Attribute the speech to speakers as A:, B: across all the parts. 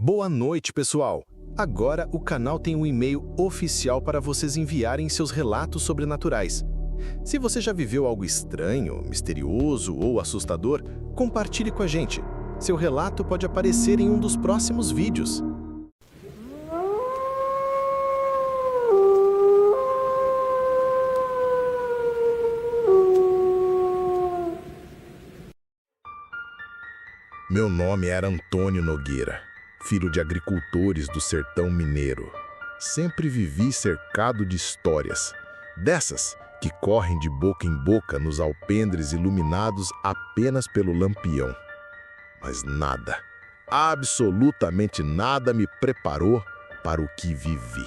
A: Boa noite, pessoal! Agora o canal tem um e-mail oficial para vocês enviarem seus relatos sobrenaturais. Se você já viveu algo estranho, misterioso ou assustador, compartilhe com a gente. Seu relato pode aparecer em um dos próximos vídeos.
B: Meu nome era Antônio Nogueira, filho de agricultores do sertão mineiro. Sempre vivi cercado de histórias, dessas que correm de boca em boca nos alpendres iluminados apenas pelo lampião. Mas nada, absolutamente nada me preparou para o que vivi.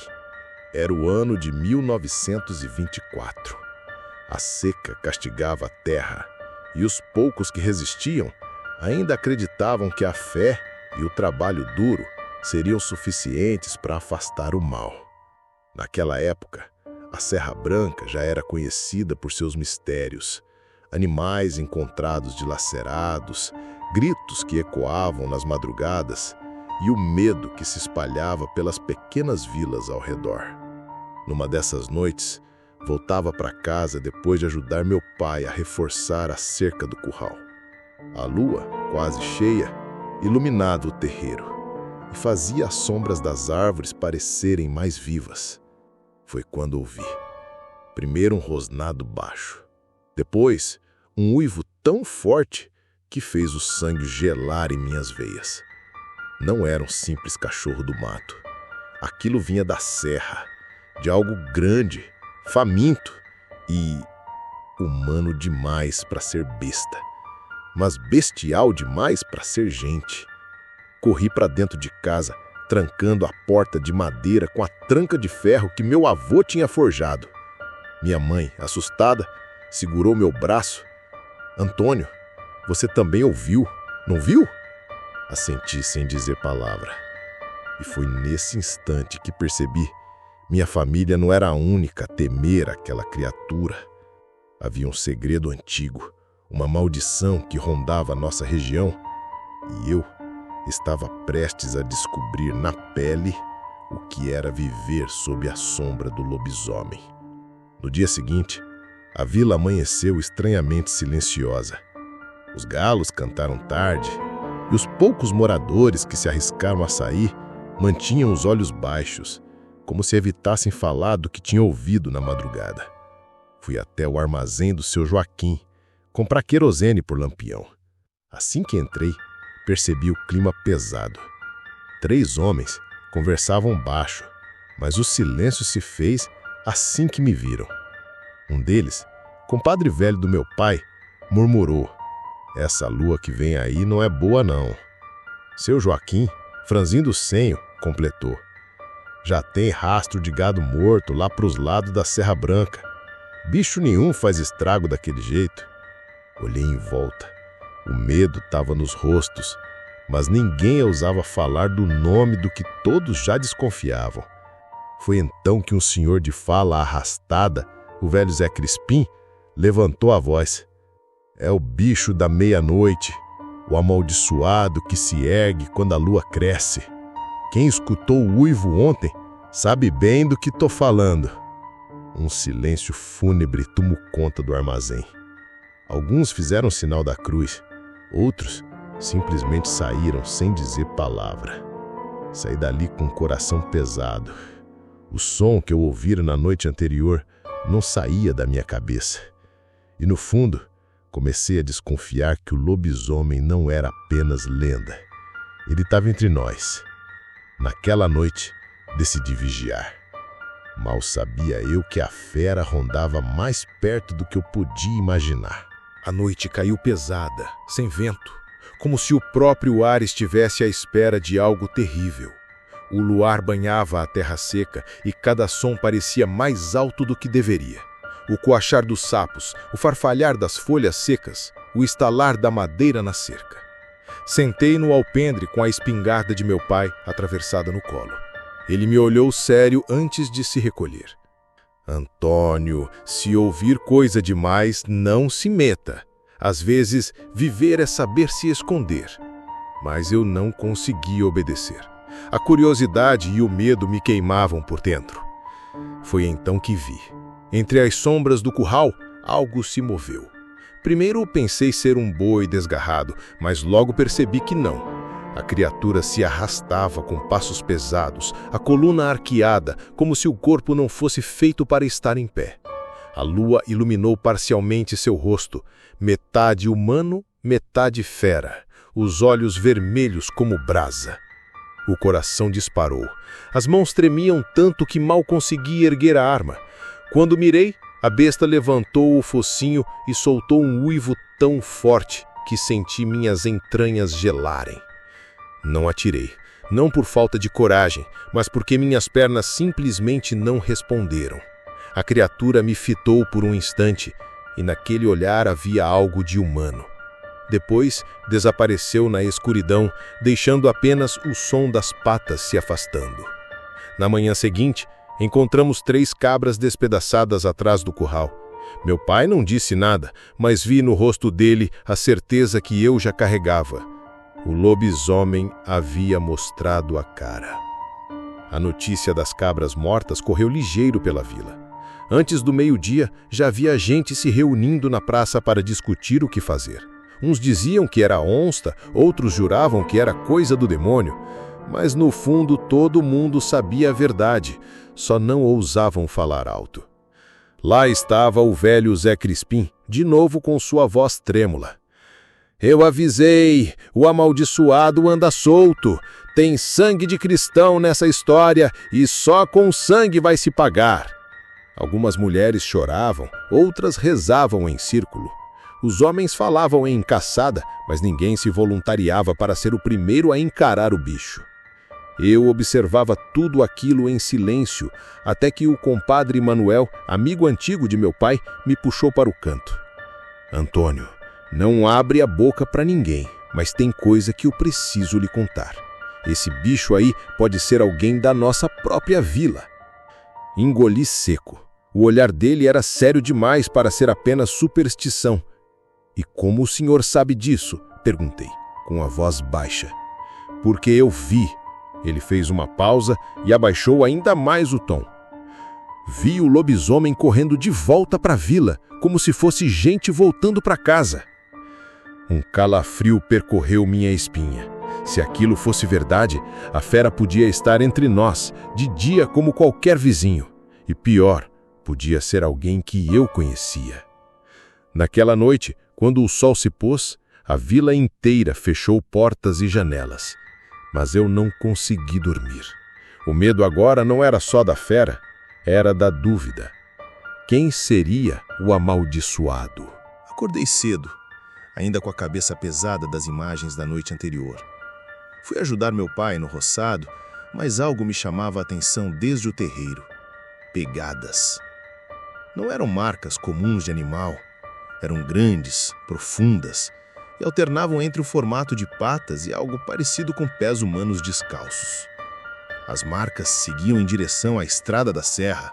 B: Era o ano de 1924. A seca castigava a terra e os poucos que resistiam ainda acreditavam que a fé e o trabalho duro seriam suficientes para afastar o mal. Naquela época, a Serra Branca já era conhecida por seus mistérios, animais encontrados dilacerados, gritos que ecoavam nas madrugadas e o medo que se espalhava pelas pequenas vilas ao redor. Numa dessas noites, voltava para casa depois de ajudar meu pai a reforçar a cerca do curral. A lua, quase cheia, iluminava o terreiro e fazia as sombras das árvores parecerem mais vivas. Foi quando ouvi, primeiro um rosnado baixo, depois um uivo tão forte que fez o sangue gelar em minhas veias. Não era um simples cachorro do mato. Aquilo vinha da serra, de algo grande, faminto e humano demais para ser besta, mas bestial demais para ser gente. Corri para dentro de casa, trancando a porta de madeira com a tranca de ferro que meu avô tinha forjado. Minha mãe, assustada, segurou meu braço. "Antônio, você também ouviu, não viu?" Assenti sem dizer palavra. E foi nesse instante que percebi: minha família não era a única a temer aquela criatura. Havia um segredo antigo, uma maldição que rondava a nossa região, e eu estava prestes a descobrir na pele o que era viver sob a sombra do lobisomem. No dia seguinte, a vila amanheceu estranhamente silenciosa. Os galos cantaram tarde, e os poucos moradores que se arriscaram a sair mantinham os olhos baixos, como se evitassem falar do que tinham ouvido na madrugada. Fui até o armazém do seu Joaquim comprar querosene por lampião. Assim que entrei, percebi o clima pesado. 3 homens conversavam baixo, mas o silêncio se fez assim que me viram. Um deles, compadre velho do meu pai, murmurou: "Essa lua que vem aí não é boa, não." Seu Joaquim, franzindo o senho, completou: "Já tem rastro de gado morto lá pros lados da Serra Branca. Bicho nenhum faz estrago daquele jeito." Olhei em volta. O medo estava nos rostos, mas ninguém ousava falar do nome do que todos já desconfiavam. Foi então que um senhor de fala arrastada, o velho Zé Crispim, levantou a voz: "É o bicho da meia-noite, o amaldiçoado que se ergue quando a lua cresce. Quem escutou o uivo ontem sabe bem do que tô falando." Um silêncio fúnebre tomou conta do armazém. Alguns fizeram o sinal da cruz, outros simplesmente saíram sem dizer palavra. Saí dali com o coração pesado. O som que eu ouvira na noite anterior não saía da minha cabeça. E no fundo, comecei a desconfiar que o lobisomem não era apenas lenda. Ele estava entre nós. Naquela noite, decidi vigiar. Mal sabia eu que a fera rondava mais perto do que eu podia imaginar.
A: A noite caiu pesada, sem vento, como se o próprio ar estivesse à espera de algo terrível. O luar banhava a terra seca e cada som parecia mais alto do que deveria. O coachar dos sapos, o farfalhar das folhas secas, o estalar da madeira na cerca. Sentei no alpendre com a espingarda de meu pai atravessada no colo. Ele me olhou sério antes de se recolher. "Antônio, se ouvir coisa demais, não se meta. Às vezes, viver é saber se esconder." Mas eu não consegui obedecer. A curiosidade e o medo me queimavam por dentro. Foi então que vi. Entre as sombras do curral, algo se moveu. Primeiro pensei ser um boi desgarrado, mas logo percebi que não. A criatura se arrastava com passos pesados, a coluna arqueada, como se o corpo não fosse feito para estar em pé. A lua iluminou parcialmente seu rosto, metade humano, metade fera, os olhos vermelhos como brasa. O coração disparou. As mãos tremiam tanto que mal consegui erguer a arma. Quando mirei, a besta levantou o focinho e soltou um uivo tão forte que senti minhas entranhas gelarem. Não atirei, não por falta de coragem, mas porque minhas pernas simplesmente não responderam. A criatura me fitou por um instante e naquele olhar havia algo de humano. Depois, desapareceu na escuridão, deixando apenas o som das patas se afastando. Na manhã seguinte, encontramos 3 cabras despedaçadas atrás do curral. Meu pai não disse nada, mas vi no rosto dele a certeza que eu já carregava. O lobisomem havia mostrado a cara. A notícia das cabras mortas correu ligeiro pela vila. Antes do meio-dia, já havia gente se reunindo na praça para discutir o que fazer. Uns diziam que era onça, outros juravam que era coisa do demônio. Mas no fundo todo mundo sabia a verdade, só não ousavam falar alto. Lá estava o velho Zé Crispim, de novo com sua voz trêmula. Eu avisei, o amaldiçoado anda solto, tem sangue de cristão nessa história e só com sangue vai se pagar. Algumas mulheres choravam, outras rezavam em círculo. Os homens falavam em caçada, mas ninguém se voluntariava para ser o primeiro a encarar o bicho. Eu observava tudo aquilo em silêncio, até que o compadre Manuel, amigo antigo de meu pai, me puxou para o canto. Antônio, não abre a boca para ninguém, mas tem coisa que eu preciso lhe contar. Esse bicho aí pode ser alguém da nossa própria vila. Engoli seco. O olhar dele era sério demais para ser apenas superstição. E como o senhor sabe disso? Perguntei, com a voz baixa. Porque eu vi. Ele fez uma pausa e abaixou ainda mais o tom. Vi o lobisomem correndo de volta para a vila, como se fosse gente voltando para casa. Um calafrio percorreu minha espinha. Se aquilo fosse verdade, a fera podia estar entre nós, de dia como qualquer vizinho. E pior, podia ser alguém que eu conhecia. Naquela noite, quando o sol se pôs, a vila inteira fechou portas e janelas. Mas eu não consegui dormir. O medo agora não era só da fera, era da dúvida. Quem seria o amaldiçoado?
B: Acordei cedo, ainda com a cabeça pesada das imagens da noite anterior. Fui ajudar meu pai no roçado, mas algo me chamava a atenção desde o terreiro. Pegadas. Não eram marcas comuns de animal, eram grandes, profundas, e alternavam entre o formato de patas e algo parecido com pés humanos descalços. As marcas seguiam em direção à estrada da serra.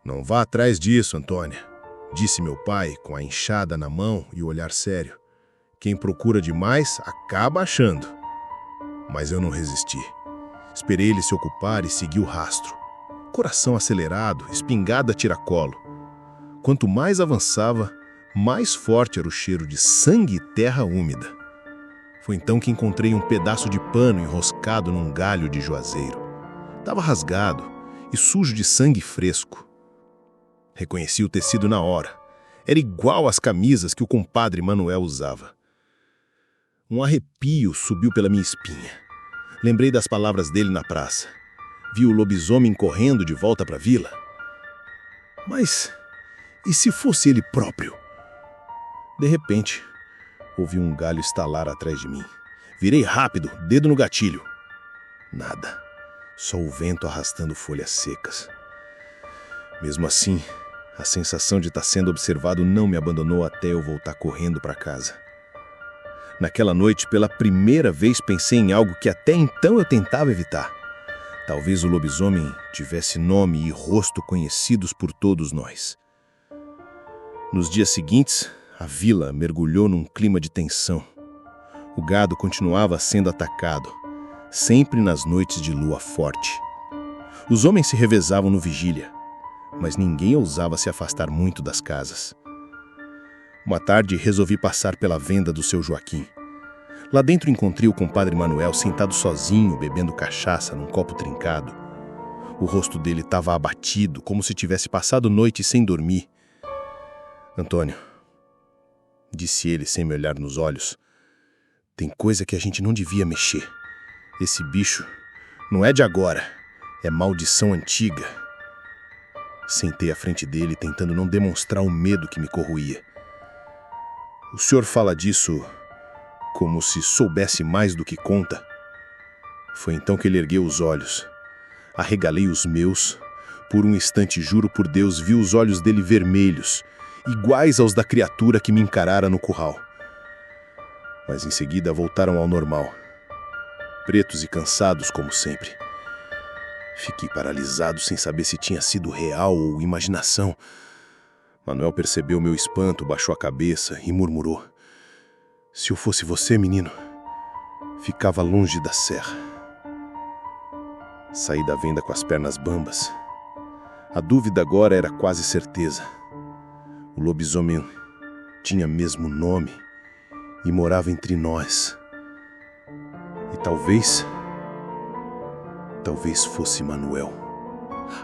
B: Não vá atrás disso, Antônia, disse meu pai com a enxada na mão e o olhar sério. Quem procura demais acaba achando. Mas eu não resisti. Esperei ele se ocupar e segui o rastro. Coração acelerado, espingarda a tiracolo. Quanto mais avançava, mais forte era o cheiro de sangue e terra úmida. Foi então que encontrei um pedaço de pano enroscado num galho de juazeiro. Estava rasgado e sujo de sangue fresco. Reconheci o tecido na hora. Era igual às camisas que o compadre Manuel usava. Um arrepio subiu pela minha espinha. Lembrei das palavras dele na praça. Vi o lobisomem correndo de volta para a vila. Mas e se fosse ele próprio? De repente, ouvi um galho estalar atrás de mim. Virei rápido, dedo no gatilho. Nada. Só o vento arrastando folhas secas. Mesmo assim, a sensação de estar sendo observado não me abandonou até eu voltar correndo para casa. Naquela noite, pela primeira vez, pensei em algo que até então eu tentava evitar. Talvez o lobisomem tivesse nome e rosto conhecidos por todos nós. Nos dias seguintes, a vila mergulhou num clima de tensão. O gado continuava sendo atacado. sempre nas noites de lua forte. Os homens se revezavam no vigília, mas ninguém ousava se afastar muito das casas. Uma tarde resolvi passar pela venda do seu Joaquim. Lá dentro encontrei o compadre Manuel sentado sozinho, bebendo cachaça num copo trincado. O rosto dele estava abatido, como se tivesse passado noite sem dormir. Antônio, disse ele sem me olhar nos olhos, tem coisa que a gente não devia mexer. Esse bicho não é de agora, é maldição antiga. Sentei à frente dele, tentando não demonstrar o medo que me corroía. O senhor fala disso como se soubesse mais do que conta. Foi então que ele ergueu os olhos. Arregalei os meus. Por um instante, juro por Deus, vi os olhos dele vermelhos, iguais aos da criatura que me encarara no curral. Mas em seguida voltaram ao normal. Pretos e cansados, como sempre. Fiquei paralisado sem saber se tinha sido real ou imaginação. Manuel percebeu meu espanto, baixou a cabeça e murmurou: se eu fosse você, menino, ficava longe da serra. Saí da venda com as pernas bambas. A dúvida agora era quase certeza. O lobisomem tinha mesmo nome e morava entre nós. E talvez fosse Manuel.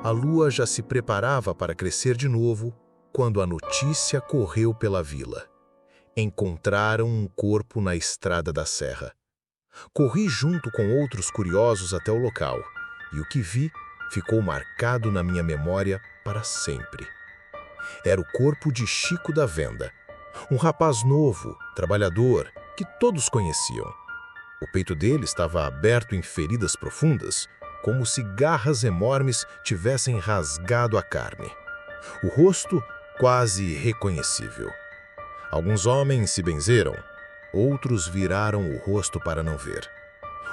A: A lua já se preparava para crescer de novo quando a notícia correu pela vila. Encontraram um corpo na estrada da serra. Corri junto com outros curiosos até o local, e o que vi ficou marcado na minha memória para sempre. Era o corpo de Chico da Venda, um rapaz novo, trabalhador, que todos conheciam. O peito dele estava aberto em feridas profundas, como se garras enormes tivessem rasgado a carne. O rosto quase irreconhecível. Alguns homens se benzeram, outros viraram o rosto para não ver.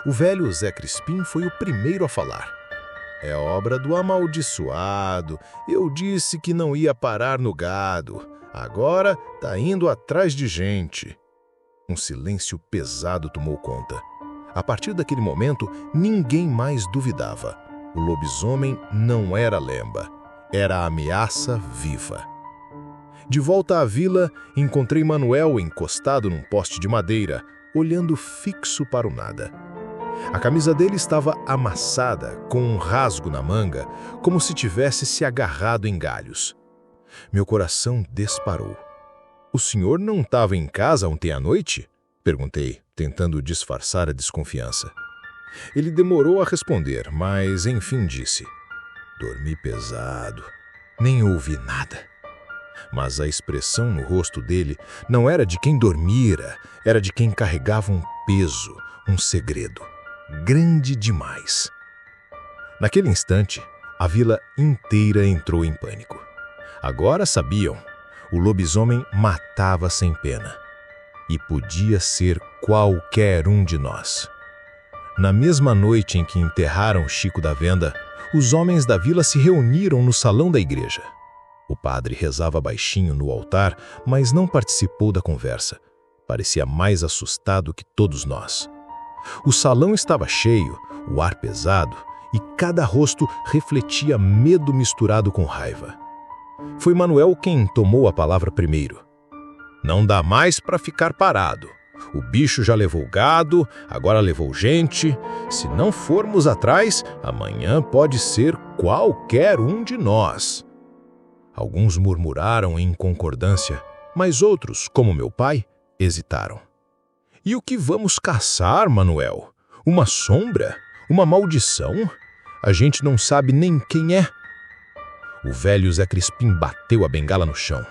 A: O velho Zé Crispim foi o primeiro a falar. É obra do amaldiçoado. Eu disse que não ia parar no gado. Agora tá indo atrás de gente. Um silêncio pesado tomou conta. A partir daquele momento, ninguém mais duvidava. O lobisomem não era lenda, era a ameaça viva. De volta à vila, encontrei Manuel encostado num poste de madeira, olhando fixo para o nada. A camisa dele estava amassada, com um rasgo na manga, como se tivesse se agarrado em galhos. Meu coração disparou. "O senhor não estava em casa ontem à noite?" perguntei, tentando disfarçar a desconfiança. Ele demorou a responder, mas enfim disse: "Dormi pesado, nem ouvi nada." Mas a expressão no rosto dele não era de quem dormira, era de quem carregava um peso, um segredo, grande demais. Naquele instante, a vila inteira entrou em pânico. Agora sabiam, o lobisomem matava sem pena. E podia ser qualquer um de nós. Na mesma noite em que enterraram Chico da Venda, os homens da vila se reuniram no salão da igreja. O padre rezava baixinho no altar, mas não participou da conversa. Parecia mais assustado que todos nós. O salão estava cheio, o ar pesado, e cada rosto refletia medo misturado com raiva. Foi Manuel quem tomou a palavra primeiro. "Não dá mais para ficar parado. O bicho já levou gado, agora levou gente. Se não formos atrás, amanhã pode ser qualquer um de nós." Alguns murmuraram em concordância, mas outros, como meu pai, hesitaram. "E o que vamos caçar, Manuel? Uma sombra? Uma maldição? A gente não sabe nem quem é." O velho Zé Crispim bateu a bengala no chão.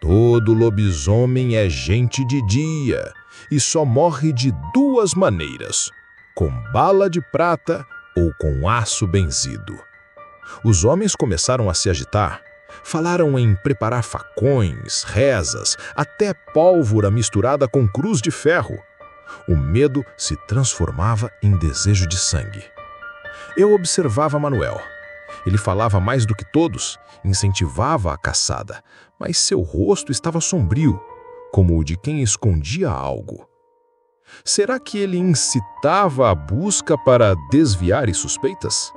A: "Todo lobisomem é gente de dia e só morre de duas maneiras: com bala de prata ou com aço benzido." Os homens começaram a se agitar. Falaram em preparar facões, rezas, até pólvora misturada com cruz de ferro. O medo se transformava em desejo de sangue. Eu observava Manuel. Ele falava mais do que todos, incentivava a caçada, mas seu rosto estava sombrio, como o de quem escondia algo.
C: Será que ele incitava a busca para desviar suspeitas?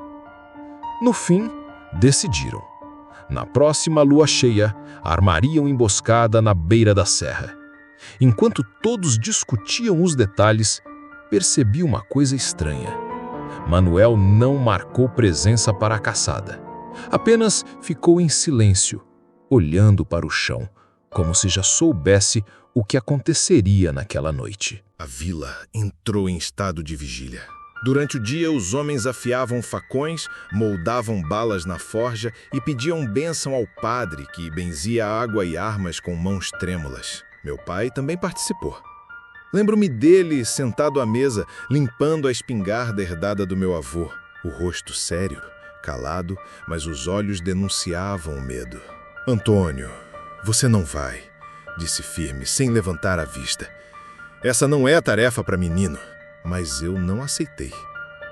C: No fim, decidiram. Na próxima lua cheia, armariam emboscada na beira da serra. Enquanto todos discutiam os detalhes, percebi uma coisa estranha. Manuel não marcou presença para a caçada. Apenas ficou em silêncio, olhando para o chão, como se já soubesse o que aconteceria naquela noite.
A: A vila entrou em estado de vigília. Durante o dia, os homens afiavam facões, moldavam balas na forja e pediam bênção ao padre, que benzia água e armas com mãos trêmulas. Meu pai também participou. Lembro-me dele sentado à mesa, limpando a espingarda herdada do meu avô. O rosto sério, calado, mas os olhos denunciavam o medo. "Antônio, você não vai", disse firme, sem levantar a vista. "Essa não é tarefa para menino." Mas eu não aceitei.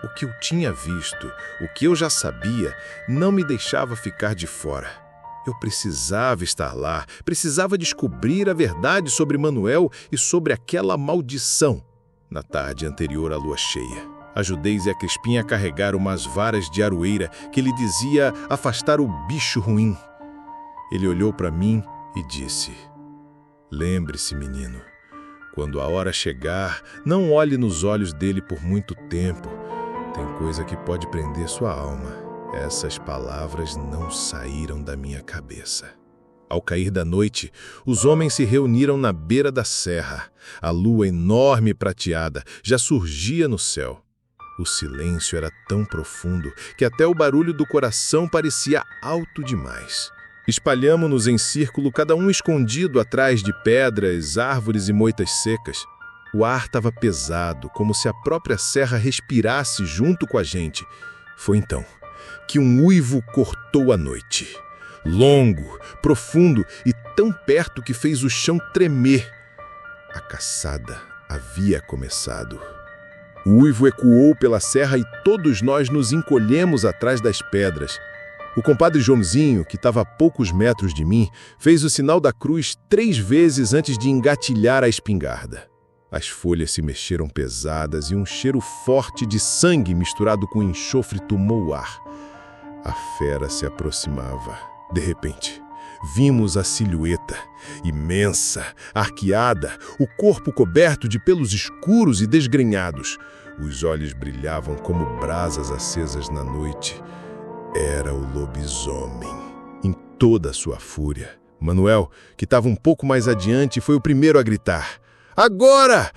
A: O que eu tinha visto, o que eu já sabia, não me deixava ficar de fora. Eu precisava estar lá, precisava descobrir a verdade sobre Manuel e sobre aquela maldição. Na tarde anterior à lua cheia, ajudei Zé Crispim a carregar umas varas de aroeira que lhe dizia afastar o bicho ruim. Ele olhou para mim e disse: "Lembre-se, menino. Quando a hora chegar, não olhe nos olhos dele por muito tempo. Tem coisa que pode prender sua alma." Essas palavras não saíram da minha cabeça. Ao cair da noite, os homens se reuniram na beira da serra. A lua enorme e prateada já surgia no céu. O silêncio era tão profundo que até o barulho do coração parecia alto demais. Espalhamo-nos em círculo, cada um escondido atrás de pedras, árvores e moitas secas. O ar estava pesado, como se a própria serra respirasse junto com a gente. Foi então que um uivo cortou a noite. Longo, profundo e tão perto que fez o chão tremer. A caçada havia começado. O uivo ecoou pela serra e todos nós nos encolhemos atrás das pedras. O compadre Joãozinho, que estava a poucos metros de mim, fez o sinal da cruz 3 vezes antes de engatilhar a espingarda. As folhas se mexeram pesadas e um cheiro forte de sangue misturado com enxofre tomou o ar. A fera se aproximava. De repente, vimos a silhueta, imensa, arqueada, o corpo coberto de pelos escuros e desgrenhados. Os olhos brilhavam como brasas acesas na noite. Era o lobisomem, em toda a sua fúria. Manuel, que estava um pouco mais adiante, foi o primeiro a gritar: "Agora!"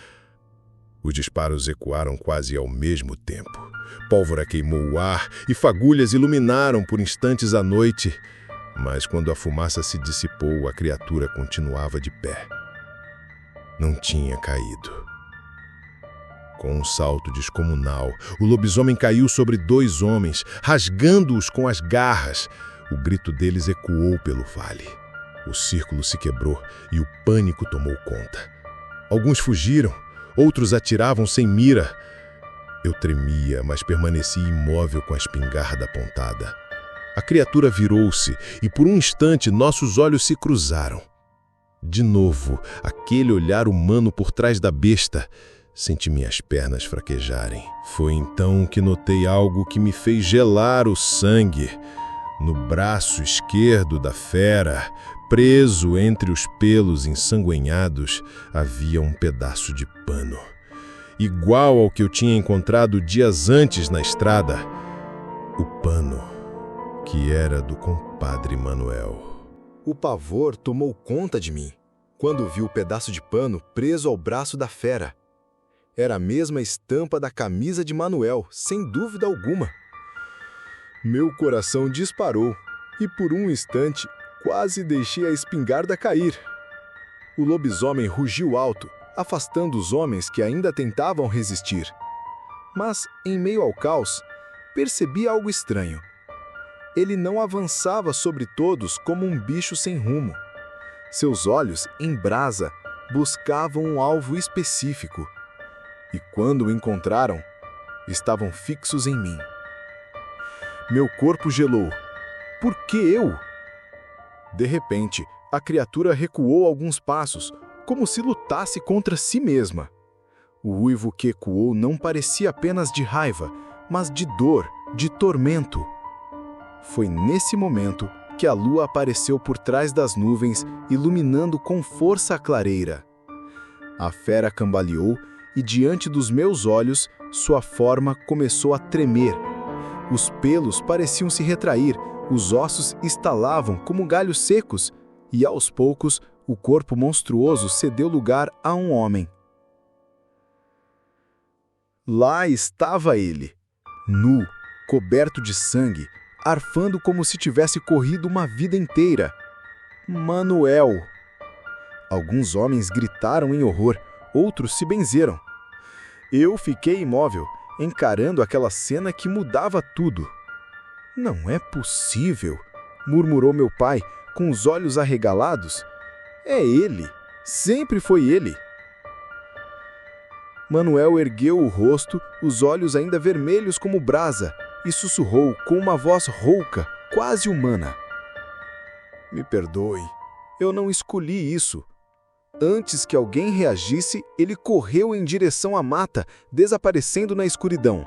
A: Os disparos ecoaram quase ao mesmo tempo. Pólvora queimou o ar e fagulhas iluminaram por instantes a noite. Mas quando a fumaça se dissipou, a criatura continuava de pé. Não tinha caído. Com um salto descomunal, o lobisomem caiu sobre 2 homens, rasgando-os com as garras. O grito deles ecoou pelo vale. O círculo se quebrou e o pânico tomou conta. Alguns fugiram, outros atiravam sem mira. Eu tremia, mas permaneci imóvel com a espingarda apontada. A criatura virou-se e por um instante nossos olhos se cruzaram. De novo, aquele olhar humano por trás da besta. Senti minhas pernas fraquejarem. Foi então que notei algo que me fez gelar o sangue. No braço esquerdo da fera, preso entre os pelos ensanguentados, havia um pedaço de pano. Igual ao que eu tinha encontrado dias antes na estrada. O pano que era do compadre Manuel.
D: O pavor tomou conta de mim quando vi o pedaço de pano preso ao braço da fera. Era a mesma estampa da camisa de Manuel, sem dúvida alguma. Meu coração disparou e por um instante quase deixei a espingarda cair. O lobisomem rugiu alto, afastando os homens que ainda tentavam resistir. Mas, em meio ao caos, percebi algo estranho. Ele não avançava sobre todos como um bicho sem rumo. Seus olhos, em brasa, buscavam um alvo específico. E quando o encontraram, estavam fixos em mim. Meu corpo gelou. Por que eu? De repente, a criatura recuou alguns passos, como se lutasse contra si mesma. O uivo que ecoou não parecia apenas de raiva, mas de dor, de tormento. Foi nesse momento que a lua apareceu por trás das nuvens, iluminando com força a clareira. A fera cambaleou e, diante dos meus olhos, sua forma começou a tremer. Os pelos pareciam se retrair, os ossos estalavam como galhos secos, e aos poucos o corpo monstruoso cedeu lugar a um homem. Lá estava ele, nu, coberto de sangue, arfando como se tivesse corrido uma vida inteira. Manuel! Alguns homens gritaram em horror, outros se benzeram. Eu fiquei imóvel, encarando aquela cena que mudava tudo. Não é possível, murmurou meu pai, com os olhos arregalados. É ele, sempre foi ele. Manuel ergueu o rosto, os olhos ainda vermelhos como brasa, e sussurrou com uma voz rouca, quase humana. Me perdoe, eu não escolhi isso. Antes que alguém reagisse, ele correu em direção à mata, desaparecendo na escuridão.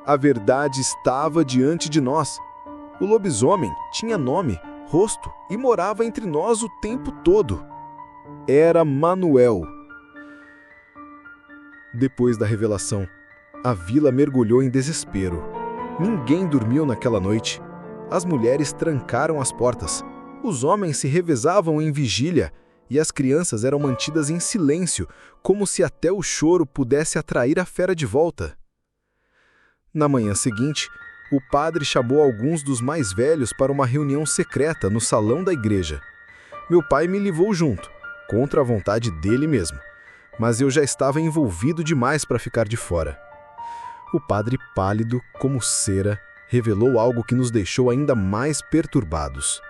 D: A verdade estava diante de nós. O lobisomem tinha nome, rosto e morava entre nós o tempo todo. Era Manuel. Depois da revelação, a vila mergulhou em desespero. Ninguém dormiu naquela noite. As mulheres trancaram as portas. Os homens se revezavam em vigília e as crianças eram mantidas em silêncio, como se até o choro pudesse atrair a fera de volta. Na manhã seguinte, o padre chamou alguns dos mais velhos para uma reunião secreta no salão da igreja. Meu pai me levou junto, contra a vontade dele mesmo, mas eu já estava envolvido demais para ficar de fora. O padre, pálido como cera, revelou algo que nos deixou ainda mais perturbados.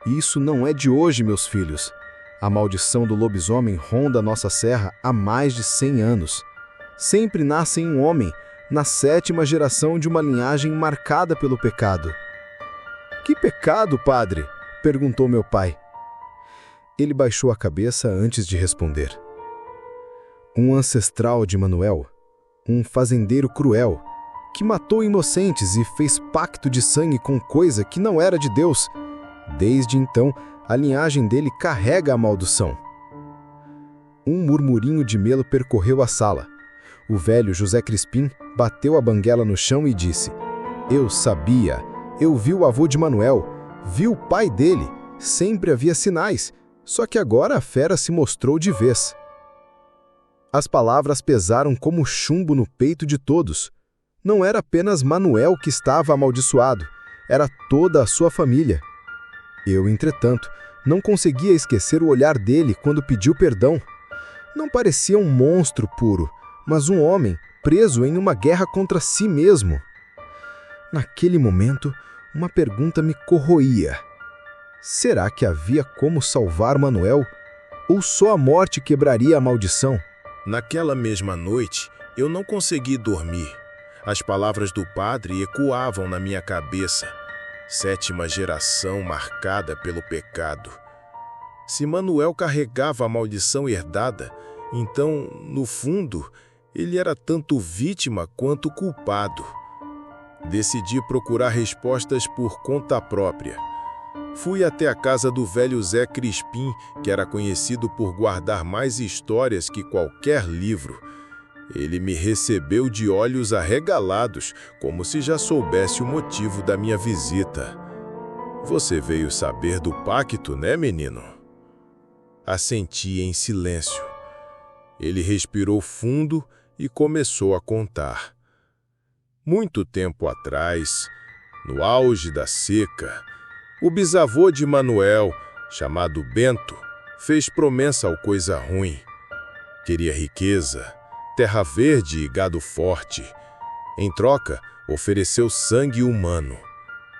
D: Isso não é de hoje, meus filhos. A maldição do lobisomem ronda nossa serra há mais de 100 anos. Sempre nasce em um homem, na 7ª geração de uma linhagem marcada pelo pecado. Que pecado, padre? Perguntou meu pai. Ele baixou a cabeça antes de responder. Um ancestral de Manuel, um fazendeiro cruel, que matou inocentes e fez pacto de sangue com coisa que não era de Deus. Desde então, a linhagem dele carrega a maldição. Um murmurinho de medo percorreu a sala. O velho José Crispim bateu a banguela no chão e disse: Eu sabia, eu vi o avô de Manuel, vi o pai dele, sempre havia sinais, só que agora a fera se mostrou de vez. As palavras pesaram como chumbo no peito de todos. Não era apenas Manuel que estava amaldiçoado, era toda a sua família. Eu, entretanto, não conseguia esquecer o olhar dele quando pediu perdão. Não parecia um monstro puro, mas um homem preso em uma guerra contra si mesmo. Naquele momento, uma pergunta me corroía. Será que havia como salvar Manuel? Ou só a morte quebraria a maldição?
A: Naquela mesma noite, eu não consegui dormir. As palavras do padre ecoavam na minha cabeça. 7ª geração marcada pelo pecado. Se Manuel carregava a maldição herdada, então, no fundo, ele era tanto vítima quanto culpado. Decidi procurar respostas por conta própria. Fui até a casa do velho Zé Crispim, que era conhecido por guardar mais histórias que qualquer livro. Ele me recebeu de olhos arregalados, como se já soubesse o motivo da minha visita. Você veio saber do pacto, né, menino? Assenti em silêncio. Ele respirou fundo e começou a contar. Muito tempo atrás, no auge da seca, o bisavô de Manuel, chamado Bento, fez promessa ao coisa ruim. Queria riqueza, terra verde e gado forte. Em troca, ofereceu sangue humano.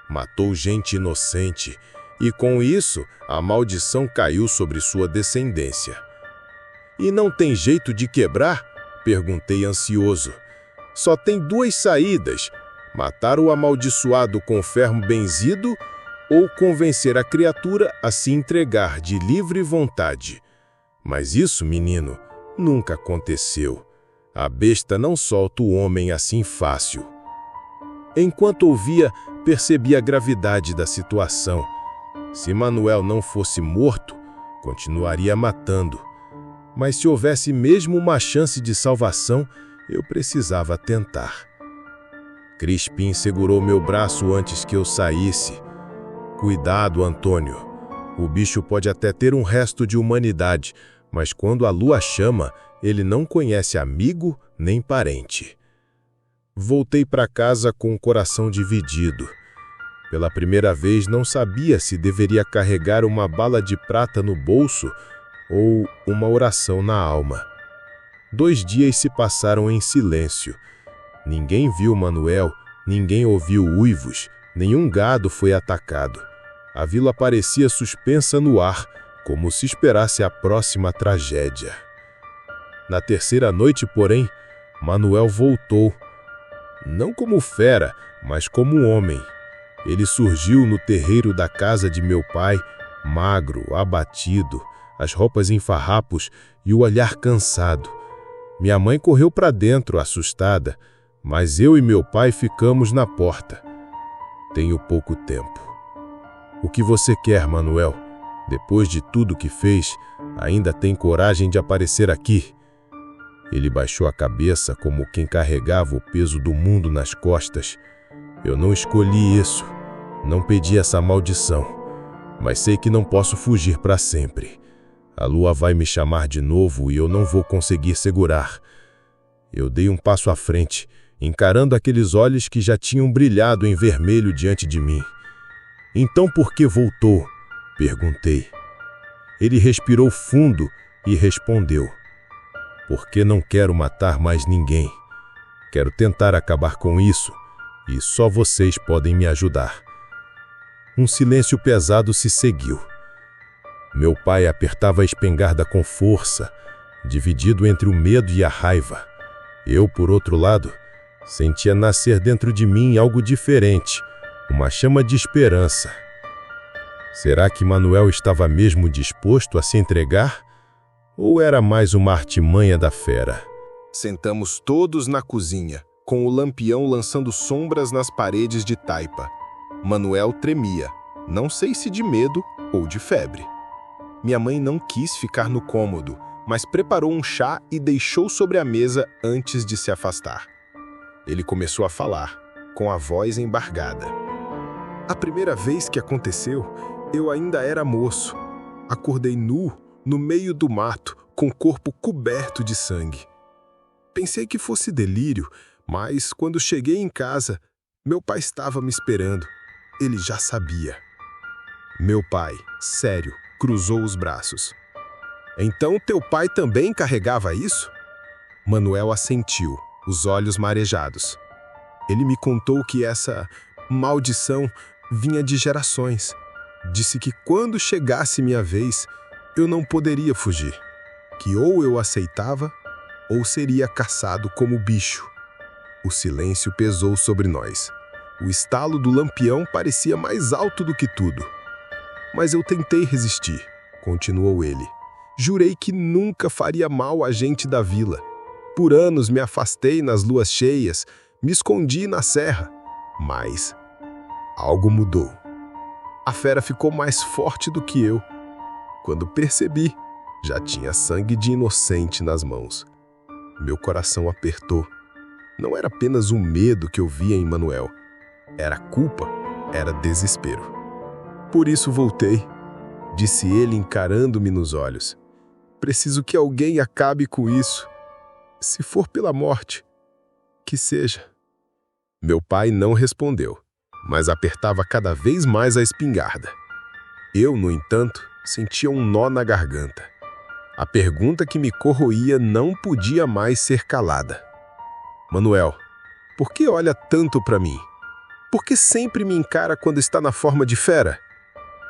A: Matou gente inocente e, com isso, a maldição caiu sobre sua descendência. E não tem jeito de quebrar? Perguntei ansioso. Só tem 2 saídas: matar o amaldiçoado com ferro benzido ou convencer a criatura a se entregar de livre vontade. Mas isso, menino, nunca aconteceu. A besta não solta o homem assim fácil. Enquanto ouvia, percebi a gravidade da situação. Se Manuel não fosse morto, continuaria matando. Mas se houvesse mesmo uma chance de salvação, eu precisava tentar. Crispim segurou meu braço antes que eu saísse. Cuidado, Antônio. O bicho pode até ter um resto de humanidade, mas quando a lua chama, ele não conhece amigo nem parente. Voltei para casa com o coração dividido. Pela primeira vez não sabia se deveria carregar uma bala de prata no bolso ou uma oração na alma. 2 dias se passaram em silêncio. Ninguém viu Manuel, ninguém ouviu uivos, nenhum gado foi atacado. A vila parecia suspensa no ar, como se esperasse a próxima tragédia. Na 3ª noite, porém, Manuel voltou. Não como fera, mas como homem. Ele surgiu no terreiro da casa de meu pai, magro, abatido, as roupas em farrapos e o olhar cansado. Minha mãe correu para dentro, assustada, mas eu e meu pai ficamos na porta. Tenho pouco tempo. O que você quer, Manuel? Depois de tudo que fez, ainda tem coragem de aparecer aqui? Ele baixou a cabeça como quem carregava o peso do mundo nas costas. Eu não escolhi isso, não pedi essa maldição, mas sei que não posso fugir para sempre. A lua vai me chamar de novo e eu não vou conseguir segurar. Eu dei um passo à frente, encarando aqueles olhos que já tinham brilhado em vermelho diante de mim. Então por que voltou? Perguntei. Ele respirou fundo e respondeu. Porque não quero matar mais ninguém. Quero tentar acabar com isso, e só vocês podem me ajudar. Um silêncio pesado se seguiu. Meu pai apertava a espingarda com força, dividido entre o medo e a raiva. Eu, por outro lado, sentia nascer dentro de mim algo diferente, uma chama de esperança. Será que Manuel estava mesmo disposto a se entregar? Ou era mais uma artimanha da fera?
B: Sentamos todos na cozinha, com o lampião lançando sombras nas paredes de taipa. Manuel tremia, não sei se de medo ou de febre. Minha mãe não quis ficar no cômodo, mas preparou um chá e deixou sobre a mesa antes de se afastar. Ele começou a falar, com a voz embargada. A primeira vez que aconteceu, eu ainda era moço. Acordei nu, no meio do mato, com o corpo coberto de sangue. Pensei que fosse delírio, mas quando cheguei em casa, meu pai estava me esperando. Ele já sabia. Meu pai, sério, cruzou os braços. Então teu pai também carregava isso? Manuel assentiu, os olhos marejados. Ele me contou que essa maldição vinha de gerações. Disse que quando chegasse minha vez, eu não poderia fugir. Que ou eu aceitava, ou seria caçado como bicho. O silêncio pesou sobre nós. O estalo do lampião parecia mais alto do que tudo. Mas eu tentei resistir, continuou ele. Jurei que nunca faria mal a gente da vila. Por anos me afastei nas luas cheias, me escondi na serra. Mas algo mudou. A fera ficou mais forte do que eu. Quando percebi, já tinha sangue de inocente nas mãos. Meu coração apertou. Não era apenas o medo que eu via em Manuel. Era culpa, era desespero. Por isso voltei, disse ele encarando-me nos olhos. Preciso que alguém acabe com isso. Se for pela morte, que seja. Meu pai não respondeu, mas apertava cada vez mais a espingarda. Eu, no entanto, sentia um nó na garganta. A pergunta que me corroía não podia mais ser calada. Manuel, por que olha tanto para mim? Por que sempre me encara quando está na forma de fera?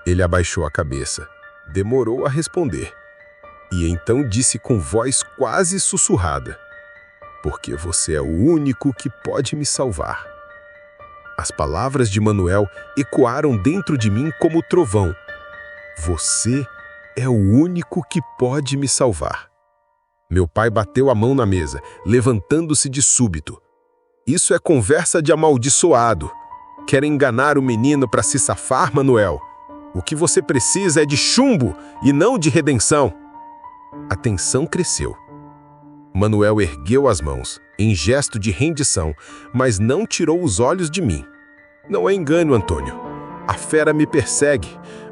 B: Ele abaixou a cabeça, demorou a responder, e então disse com voz quase sussurrada: porque você é o único que pode me salvar. As palavras de Manuel ecoaram dentro de mim como trovão. Você é o único que pode me salvar.
C: Meu pai bateu a mão na mesa, levantando-se de súbito. Isso é conversa de amaldiçoado. Quer enganar o menino para se safar, Manuel? O que você precisa é de chumbo e não de redenção. A tensão cresceu. Manuel ergueu as mãos, em gesto de rendição, mas não tirou os olhos de mim. Não é engano, Antônio. A fera me persegue,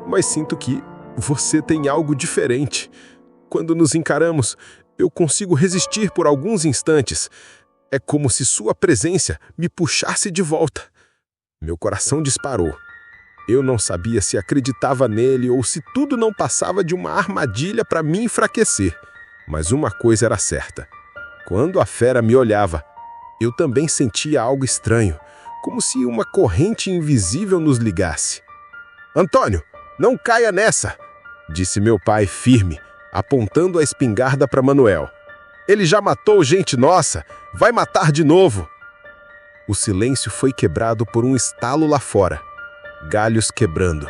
C: mas sinto que você tem algo diferente. Quando nos encaramos, eu consigo resistir por alguns instantes. É como se sua presença me puxasse de volta. Meu coração disparou. Eu não sabia se acreditava nele ou se tudo não passava de uma armadilha para me enfraquecer. Mas uma coisa era certa. Quando a fera me olhava, eu também sentia algo estranho, como se uma corrente invisível nos ligasse. «Antônio, não caia nessa!» disse meu pai firme, apontando a espingarda para Manuel. «Ele já matou gente nossa, vai matar de novo!» O silêncio foi quebrado por um estalo lá fora. Galhos quebrando,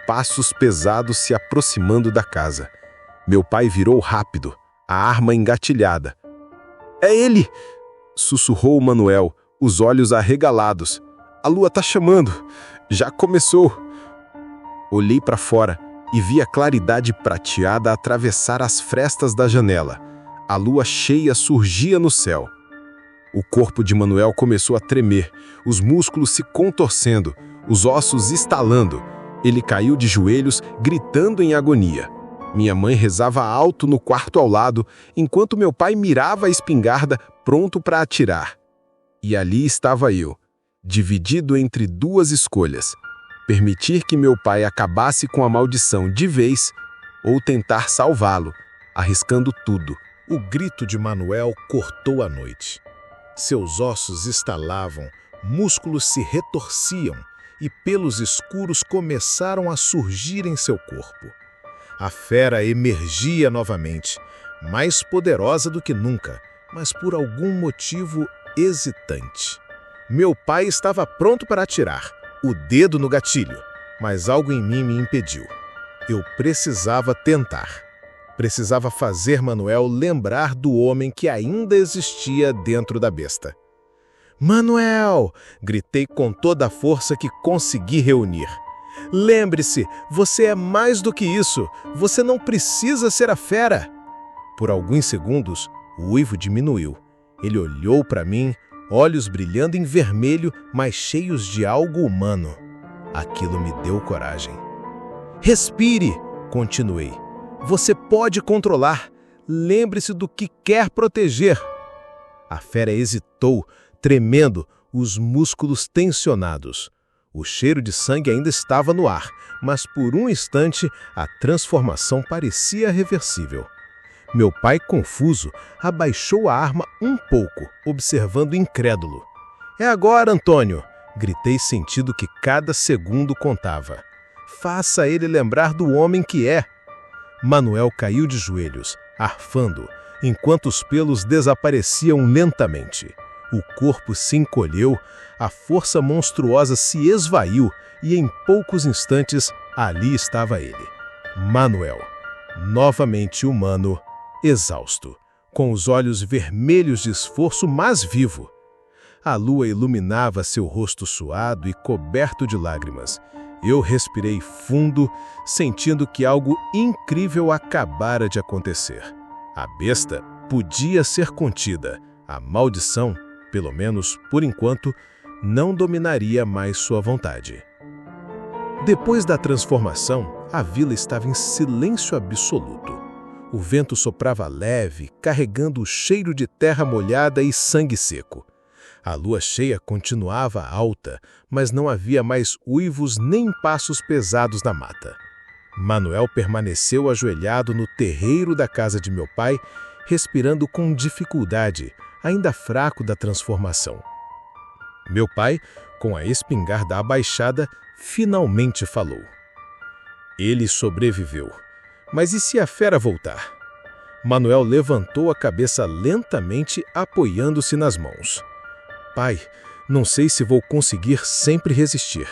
C: passos pesados se aproximando da casa. Meu pai virou rápido, a arma engatilhada. «É ele!» sussurrou Manuel, os olhos arregalados. «A lua tá chamando! Já começou!» Olhei para fora e vi a claridade prateada atravessar as frestas da janela. A lua cheia surgia no céu. O corpo de Manuel começou a tremer, os músculos se contorcendo, os ossos estalando. Ele caiu de joelhos, gritando em agonia. Minha mãe rezava alto no quarto ao lado, enquanto meu pai mirava a espingarda, pronto para atirar. E ali estava eu, dividido entre duas escolhas: permitir que meu pai acabasse com a maldição de vez ou tentar salvá-lo, arriscando tudo.
A: O grito de Manuel cortou a noite. Seus ossos estalavam, músculos se retorciam e pelos escuros começaram a surgir em seu corpo. A fera emergia novamente, mais poderosa do que nunca, mas por algum motivo hesitante. Meu pai estava pronto para atirar, o dedo no gatilho, mas algo em mim me impediu. Eu precisava tentar. Precisava fazer Manuel lembrar do homem que ainda existia dentro da besta. «Manuel!» gritei com toda a força que consegui reunir. «Lembre-se, você é mais do que isso. Você não precisa ser a fera!» Por alguns segundos, o uivo diminuiu. Ele olhou para mim, olhos brilhando em vermelho, mas cheios de algo humano. Aquilo me deu coragem. «Respire!» continuei. «Você pode controlar. Lembre-se do que quer proteger.» A fera hesitou, tremendo, os músculos tensionados. O cheiro de sangue ainda estava no ar, mas por um instante a transformação parecia reversível. Meu pai, confuso, abaixou a arma um pouco, observando incrédulo. «É agora, Antônio!» gritei, sentindo que cada segundo contava. «Faça ele lembrar do homem que é!» Manuel caiu de joelhos, arfando, enquanto os pelos desapareciam lentamente. O corpo se encolheu, a força monstruosa se esvaiu e em poucos instantes ali estava ele, Manuel, novamente humano, exausto, com os olhos vermelhos de esforço, mas vivo. A lua iluminava seu rosto suado e coberto de lágrimas. Eu respirei fundo, sentindo que algo incrível acabara de acontecer. A besta podia ser contida. A maldição, pelo menos por enquanto, não dominaria mais sua vontade. Depois da transformação, a vila estava em silêncio absoluto. O vento soprava leve, carregando o cheiro de terra molhada e sangue seco. A lua cheia continuava alta, mas não havia mais uivos nem passos pesados na mata. Manuel permaneceu ajoelhado no terreiro da casa de meu pai, respirando com dificuldade, ainda fraco da transformação. Meu pai, com a espingarda abaixada, finalmente falou. Ele sobreviveu. Mas e se a fera voltar? Manuel levantou a cabeça lentamente, apoiando-se nas mãos. Pai, não sei se vou conseguir sempre resistir,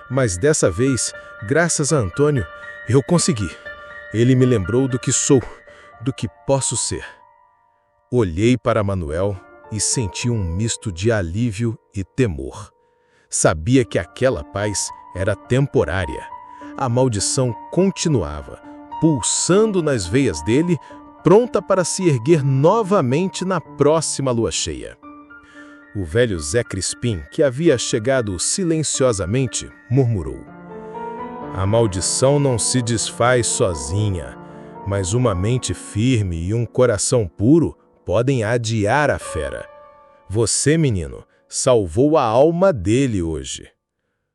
A: mas dessa vez, graças a Antônio, eu consegui. Ele me lembrou do que sou, do que posso ser. Olhei para Manuel e senti um misto de alívio e temor. Sabia que aquela paz era temporária. A maldição continuava, pulsando nas veias dele, pronta para se erguer novamente na próxima lua cheia. O velho Zé Crispim, que havia chegado silenciosamente, murmurou: "A maldição não se desfaz sozinha, mas uma mente firme e um coração puro podem adiar a fera. Você, menino, salvou a alma dele hoje."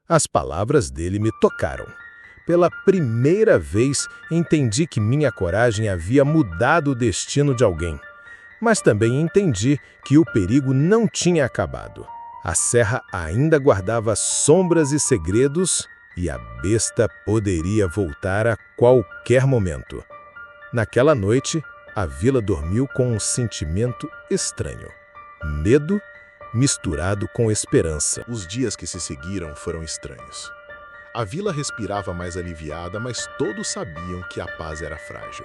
A: As palavras dele me tocaram. Pela primeira vez, entendi que minha coragem havia mudado o destino de alguém. Mas também entendi que o perigo não tinha acabado. A serra ainda guardava sombras e segredos, e a besta poderia voltar a qualquer momento. Naquela noite, a vila dormiu com um sentimento estranho. Medo misturado com esperança.
B: Os dias que se seguiram foram estranhos. A vila respirava mais aliviada, mas todos sabiam que a paz era frágil.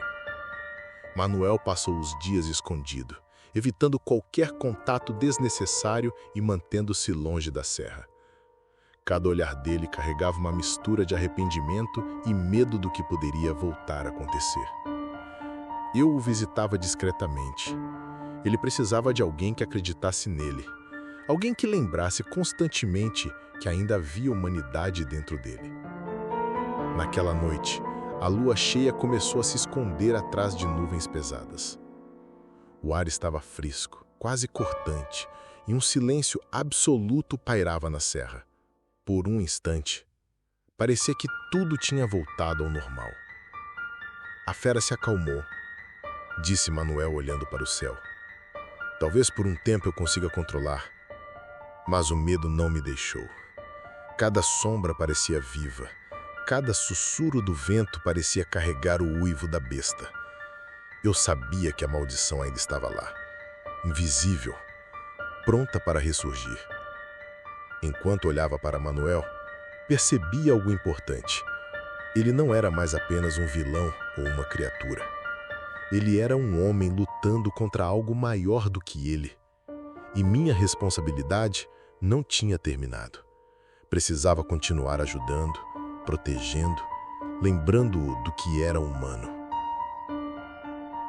B: Manuel passou os dias escondido, evitando qualquer contato desnecessário e mantendo-se longe da serra. Cada olhar dele carregava uma mistura de arrependimento e medo do que poderia voltar a acontecer. Eu o visitava discretamente. Ele precisava de alguém que acreditasse nele. Alguém que lembrasse constantemente que ainda havia humanidade dentro dele. Naquela noite, a lua cheia começou a se esconder atrás de nuvens pesadas. O ar estava fresco, quase cortante, e um silêncio absoluto pairava na serra. Por um instante, parecia que tudo tinha voltado ao normal. A fera se acalmou, disse Manuel olhando para o céu. Talvez por um tempo eu consiga controlar, mas o medo não me deixou. Cada sombra parecia viva, cada sussurro do vento parecia carregar o uivo da besta. Eu sabia que a maldição ainda estava lá, invisível, pronta para ressurgir. Enquanto olhava para Manuel, percebi algo importante. Ele não era mais apenas um vilão ou uma criatura. Ele era um homem lutando contra algo maior do que ele. E minha responsabilidade não tinha terminado. Precisava continuar ajudando, protegendo, lembrando-o do que era humano.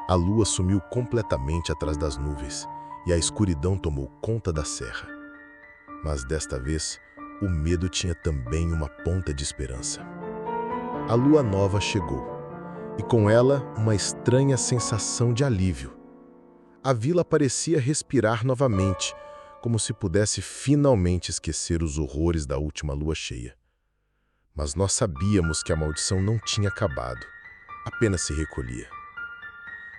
B: A lua sumiu completamente atrás das nuvens e a escuridão tomou conta da serra. Mas desta vez, o medo tinha também uma ponta de esperança. A lua nova chegou, e com ela uma estranha sensação de alívio. A vila parecia respirar novamente, como se pudesse finalmente esquecer os horrores da última lua cheia. Mas nós sabíamos que a maldição não tinha acabado, apenas se recolhia.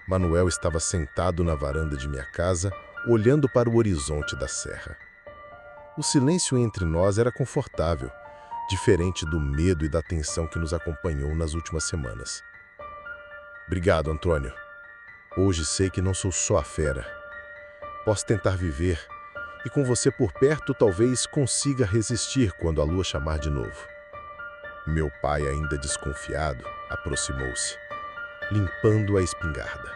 B: Manuel estava sentado na varanda de minha casa, olhando para o horizonte da serra. O silêncio entre nós era confortável, diferente do medo e da tensão que nos acompanhou nas últimas semanas. Obrigado, Antônio. Hoje sei que não sou só a fera. Posso tentar viver, e com você por perto talvez consiga resistir quando a lua chamar de novo. Meu pai, ainda desconfiado, aproximou-se, limpando a espingarda.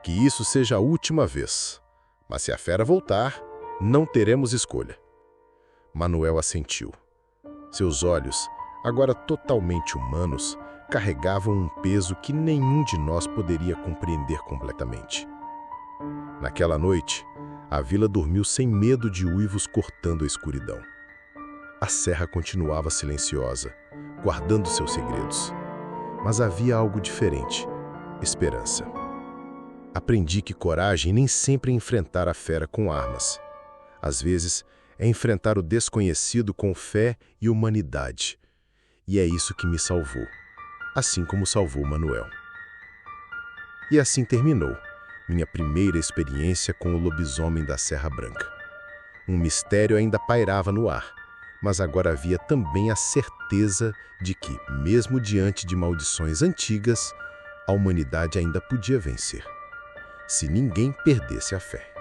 B: Que isso seja a última vez, mas se a fera voltar, não teremos escolha. Manuel assentiu. Seus olhos, agora totalmente humanos, carregavam um peso que nenhum de nós poderia compreender completamente. Naquela noite, a vila dormiu sem medo de uivos cortando a escuridão. A serra continuava silenciosa, guardando seus segredos. Mas havia algo diferente: esperança. Aprendi que coragem nem sempre é enfrentar a fera com armas. Às vezes, é enfrentar o desconhecido com fé e humanidade. E é isso que me salvou, assim como salvou Manuel. E assim terminou minha primeira experiência com o lobisomem da Serra Branca. Um mistério ainda pairava no ar, mas agora havia também a certeza de que, mesmo diante de maldições antigas, a humanidade ainda podia vencer, se ninguém perdesse a fé.